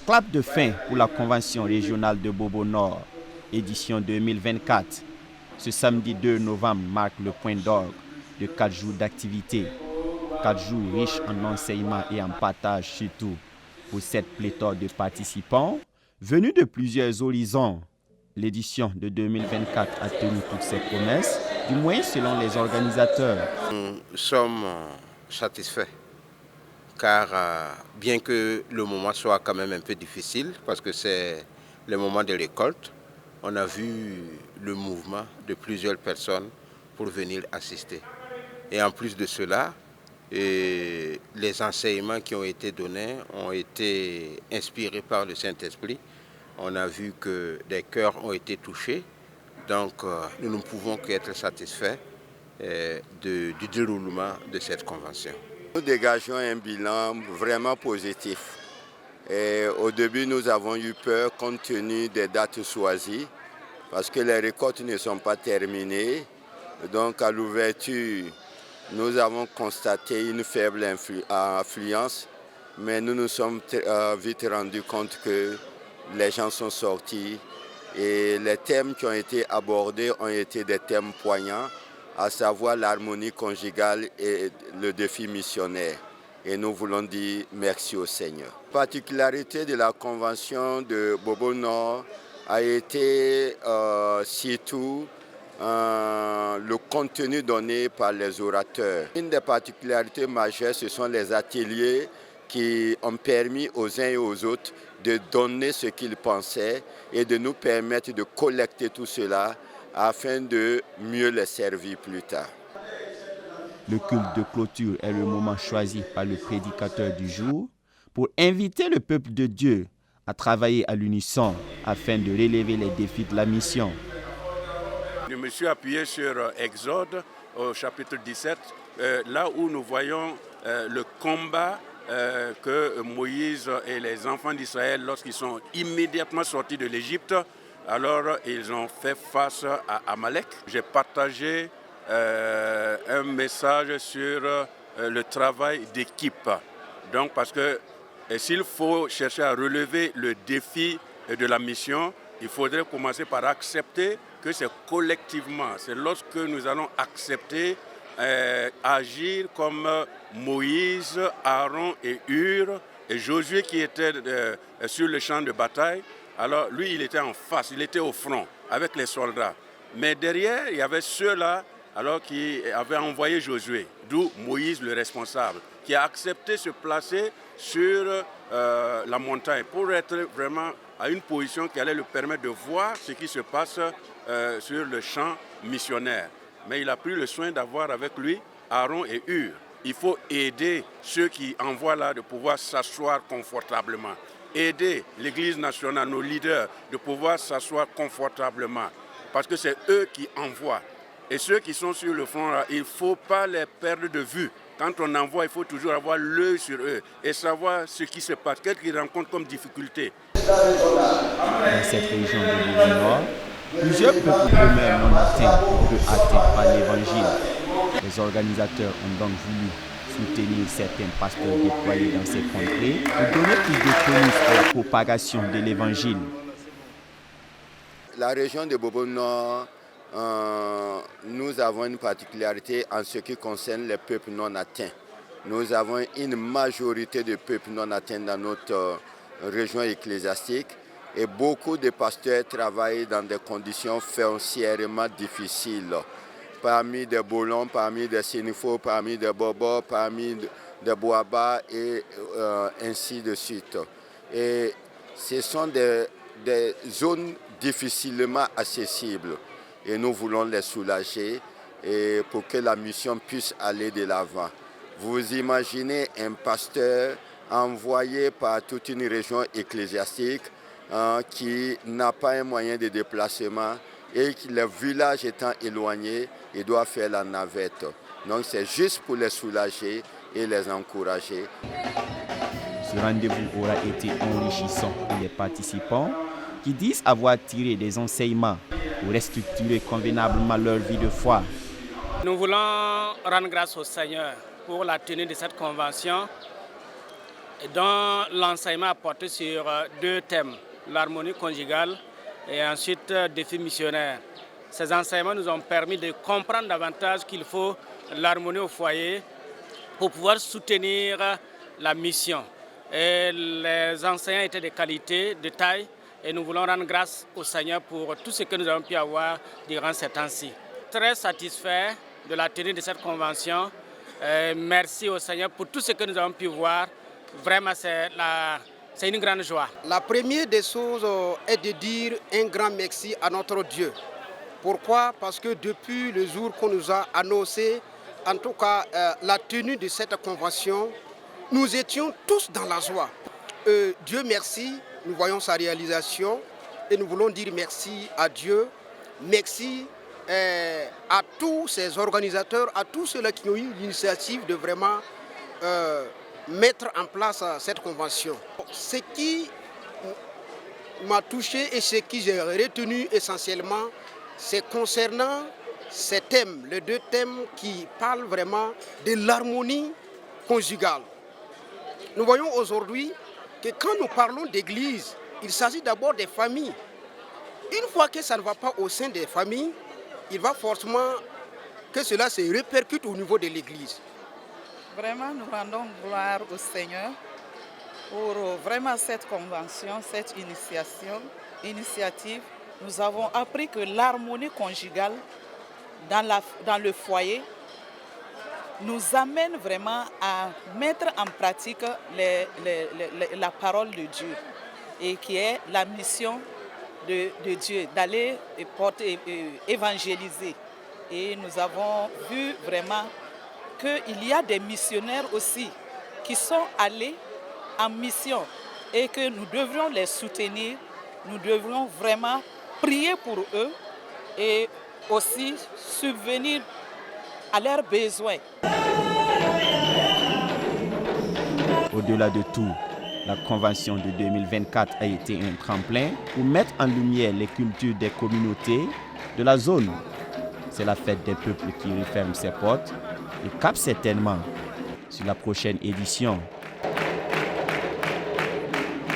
Clap de fin pour la convention régionale de Bobo Nord, édition 2024. Ce samedi 2 novembre marque le point d'orgue de 4 jours d'activité. 4 jours riches en enseignement et en partage surtout pour cette pléthore de participants venus de plusieurs horizons. L'édition de 2024 a tenu toutes ses promesses, du moins selon les organisateurs. Nous sommes satisfaits car bien que le moment soit quand même un peu difficile parce que c'est le moment de récolte, on a vu le mouvement de plusieurs personnes pour venir assister. Et en plus de cela, les enseignements qui ont été donnés ont été inspirés par le Saint-Esprit. On a vu que des cœurs ont été touchés. Donc nous ne pouvons qu'être satisfaits du déroulement de cette convention. Nous dégageons un bilan vraiment positif. Et au début, nous avons eu peur compte tenu des dates choisies parce que les récoltes ne sont pas terminées. Donc à l'ouverture, nous avons constaté une faible affluence, mais nous nous sommes vite rendus compte que les gens sont sortis et les thèmes qui ont été abordés ont été des thèmes poignants, à savoir l'harmonie conjugale et le défi missionnaire. Et nous voulons dire merci au Seigneur. La particularité de la convention de Bobo Nord a été surtout le contenu donné par les orateurs. Une des particularités majeures, ce sont les ateliers qui ont permis aux uns et aux autres de donner ce qu'ils pensaient et de nous permettre de collecter tout cela afin de mieux les servir plus tard. Le culte de clôture est le moment choisi par le prédicateur du jour pour inviter le peuple de Dieu à travailler à l'unisson afin de relever les défis de la mission. Je me suis appuyé sur Exode au chapitre 17, là où nous voyons le combat que Moïse et les enfants d'Israël, lorsqu'ils sont immédiatement sortis de l'Égypte, alors ils ont fait face à Amalek. J'ai partagé un message sur le travail d'équipe. Donc parce que s'il faut chercher à relever le défi de la mission, il faudrait commencer par accepter que c'est collectivement, c'est lorsque nous allons accepter agir comme Moïse, Aaron et Hur, et Josué qui était sur le champ de bataille. Alors lui, il était en face, il était au front avec les soldats. Mais derrière, il y avait ceux-là alors, qui avaient envoyé Josué, d'où Moïse le responsable, qui a accepté de se placer sur la montagne pour être vraiment à une position qui allait lui permettre de voir ce qui se passe sur le champ missionnaire. Mais il a pris le soin d'avoir avec lui Aaron et Hur. Il faut aider ceux qui envoient là de pouvoir s'asseoir confortablement. Aider l'Église nationale, nos leaders, de pouvoir s'asseoir confortablement. Parce que c'est eux qui envoient. Et ceux qui sont sur le front, là, il ne faut pas les perdre de vue. Quand on envoie, il faut toujours avoir l'œil sur eux et savoir ce qui se passe, qu'est-ce qu'ils rencontrent comme difficulté. Dans cette région de Bobo Nord, plusieurs peuples demeurent non atteints ou peu atteints par l'évangile. Les organisateurs ont donc voulu soutenir certains pasteurs déployés dans ces contrées et donner plus de tonus à la propagation de l'évangile. La région de Bobo Nord, nous avons une particularité en ce qui concerne les peuples non atteints. Nous avons une majorité de peuples non atteints dans notre région ecclésiastique et beaucoup de pasteurs travaillent dans des conditions foncièrement difficiles. Parmi des Bolons, parmi des Sénifos, parmi des Bobos, parmi des Boaba et ainsi de suite. Et ce sont des zones difficilement accessibles. Et nous voulons les soulager et pour que la mission puisse aller de l'avant. Vous imaginez un pasteur envoyé par toute une région ecclésiastique qui n'a pas un moyen de déplacement et que le village étant éloigné, il doit faire la navette. Donc c'est juste pour les soulager et les encourager. Ce rendez-vous aura été enrichissant pour les participants qui disent avoir tiré des enseignements pour restructurer convenablement leur vie de foi. Nous voulons rendre grâce au Seigneur pour la tenue de cette convention dont l'enseignement a porté sur 2 thèmes, l'harmonie conjugale et ensuite défi missionnaire. Ces enseignements nous ont permis de comprendre davantage qu'il faut l'harmonie au foyer pour pouvoir soutenir la mission. Et les enseignants étaient de qualité, de taille, et nous voulons rendre grâce au Seigneur pour tout ce que nous avons pu avoir durant ces temps-ci. Très satisfait de la tenue de cette convention. Merci au Seigneur pour tout ce que nous avons pu voir. Vraiment, c'est une grande joie. La première des choses est de dire un grand merci à notre Dieu. Pourquoi? Parce que depuis le jour qu'on nous a annoncé, en tout cas la tenue de cette convention, nous étions tous dans la joie. Dieu merci, nous voyons sa réalisation et nous voulons dire merci à Dieu, merci à tous ces organisateurs, à tous ceux-là qui ont eu l'initiative de vraiment mettre en place cette convention. Ce qui m'a touché et ce que j'ai retenu essentiellement, c'est concernant ces thèmes, les 2 thèmes qui parlent vraiment de l'harmonie conjugale. Nous voyons aujourd'hui que quand nous parlons d'église, il s'agit d'abord des familles. Une fois que ça ne va pas au sein des familles, il va forcément que cela se répercute au niveau de l'église. Vraiment, nous rendons gloire au Seigneur pour vraiment cette convention, cette initiative. Nous avons appris que l'harmonie conjugale dans le foyer nous amène vraiment à mettre en pratique la parole de Dieu et qui est la mission de Dieu, d'aller porter, évangéliser. Et nous avons vu vraiment qu'il y a des missionnaires aussi qui sont allés en mission et que nous devrions les soutenir, nous devrions vraiment prier pour eux et aussi subvenir à leurs besoins. Au-delà de tout, la convention de 2024 a été un tremplin pour mettre en lumière les cultures des communautés de la zone. C'est la fête des peuples qui referme ses portes et capte certainement sur la prochaine édition.